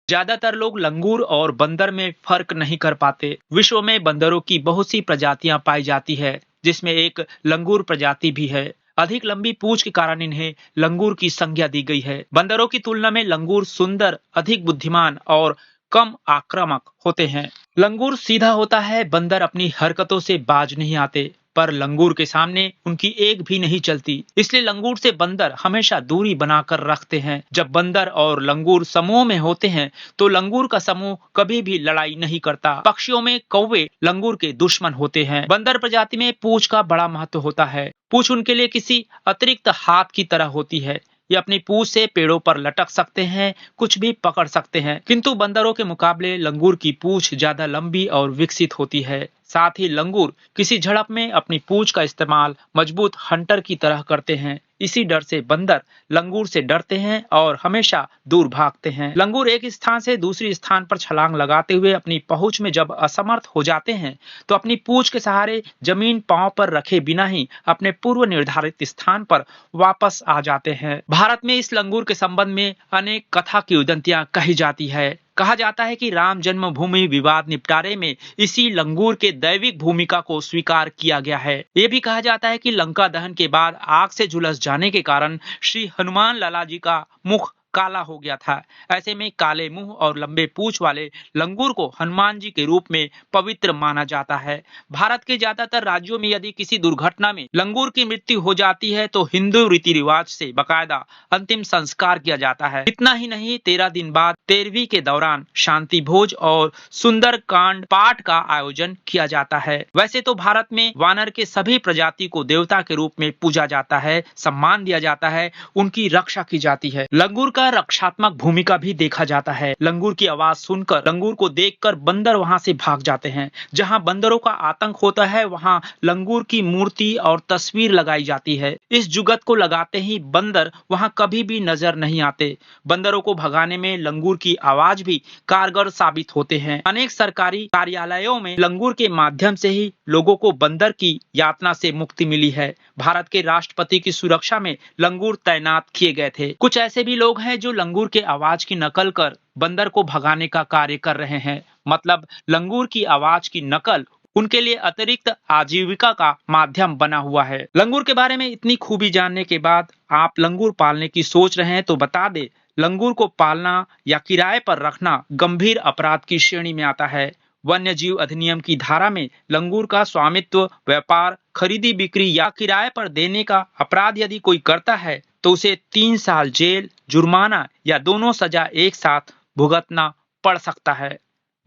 ज्यादातर लोग लंगूर और बंदर में फर्क नहीं कर पाते। विश्व में बंदरों की बहुत सी प्रजातियां पाई जाती है, जिसमें एक लंगूर प्रजाति भी है। अधिक लंबी पूंछ के कारण इन्हें लंगूर की संज्ञा दी गई है। बंदरों की तुलना में लंगूर सुंदर, अधिक बुद्धिमान और कम आक्रामक होते हैं। लंगूर सीधा होता है। बंदर अपनी हरकतों से बाज नहीं आते, पर लंगूर के सामने उनकी एक भी नहीं चलती। इसलिए लंगूर से बंदर हमेशा दूरी बनाकर रखते हैं। जब बंदर और लंगूर समूह में होते हैं तो लंगूर का समूह कभी भी लड़ाई नहीं करता। पक्षियों में कौवे लंगूर के दुश्मन होते हैं। बंदर प्रजाति में पूंछ का बड़ा महत्व होता है। पूंछ उनके लिए किसी अतिरिक्त हाथ की तरह होती है। ये अपनी पूंछ से पेड़ों पर लटक सकते हैं, कुछ भी पकड़ सकते हैं। किंतु बंदरों के मुकाबले लंगूर की पूंछ ज्यादा लंबी और विकसित होती है। साथ ही लंगूर किसी झड़प में अपनी पूंछ का इस्तेमाल मजबूत हंटर की तरह करते हैं। इसी डर से बंदर लंगूर से डरते हैं और हमेशा दूर भागते हैं। लंगूर एक स्थान से दूसरी स्थान पर छलांग लगाते हुए अपनी पहुंच में जब असमर्थ हो जाते हैं तो अपनी पूंछ के सहारे जमीन पांव पर रखे बिना ही अपने पूर्व निर्धारित स्थान पर वापस आ जाते हैं। भारत में इस लंगूर के संबंध में अनेक कथा किंवदंतियां कही जाती है। कहा जाता है कि राम जन्मभूमि विवाद निपटारे में इसी लंगूर के दैविक भूमिका को स्वीकार किया गया है। ये भी कहा जाता है कि लंका दहन के बाद आग से झुलस जाने के कारण श्री हनुमान लाला जी का मुख काला हो गया था। ऐसे में काले मुंह और लंबे पूंछ वाले लंगूर को हनुमान जी के रूप में पवित्र माना जाता है। भारत के ज्यादातर राज्यों में यदि किसी दुर्घटना में लंगूर की मृत्यु हो जाती है तो हिंदू रीति रिवाज से बकायदा अंतिम संस्कार किया जाता है। इतना ही नहीं, 13 दिन बाद 13वीं के दौरान शांति भोज और सुंदर कांड पाठ का आयोजन किया जाता है। वैसे तो भारत में वानर के सभी प्रजाति को देवता के रूप में पूजा जाता है, सम्मान दिया जाता है, उनकी रक्षा की जाती है। लंगूर का रक्षात्मक भूमिका भी देखा जाता है। लंगूर की आवाज सुनकर, लंगूर को देखकर बंदर वहां से भाग जाते हैं। जहां बंदरों का आतंक होता है वहां लंगूर की मूर्ति और तस्वीर लगाई जाती है। इस जुगत को लगाते ही बंदर वहां कभी भी नजर नहीं आते। बंदरों को भगाने में लंगूर की आवाज भी कारगर साबित होते हैं। अनेक सरकारी कार्यालयों में लंगूर के माध्यम से ही लोगों को बंदर की यातना से मुक्ति मिली है। भारत के राष्ट्रपति की सुरक्षा में लंगूर तैनात किए गए थे। कुछ ऐसे भी लोग हैं जो लंगूर के आवाज की नकल कर बंदर को भगाने का कार्य कर रहे हैं। मतलब लंगूर की आवाज की नकल उनके लिए अतिरिक्त आजीविका का माध्यम बना हुआ है। लंगूर के बारे में इतनी खूबी जानने के बाद आप लंगूर पालने की सोच रहे हैं तो बता दे, लंगूर को पालना या किराए पर रखना गंभीर अपराध की श्रेणी में आता है। वन्य जीव अधिनियम की धारा में लंगूर का स्वामित्व, व्यापार, खरीदी बिक्री या किराए पर देने का अपराध यदि कोई करता है तो उसे 3 साल जेल, जुर्माना या दोनों सजा एक साथ भुगतना पड़ सकता है।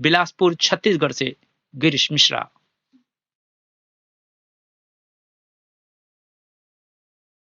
बिलासपुर, छत्तीसगढ़ से गिरीश मिश्रा।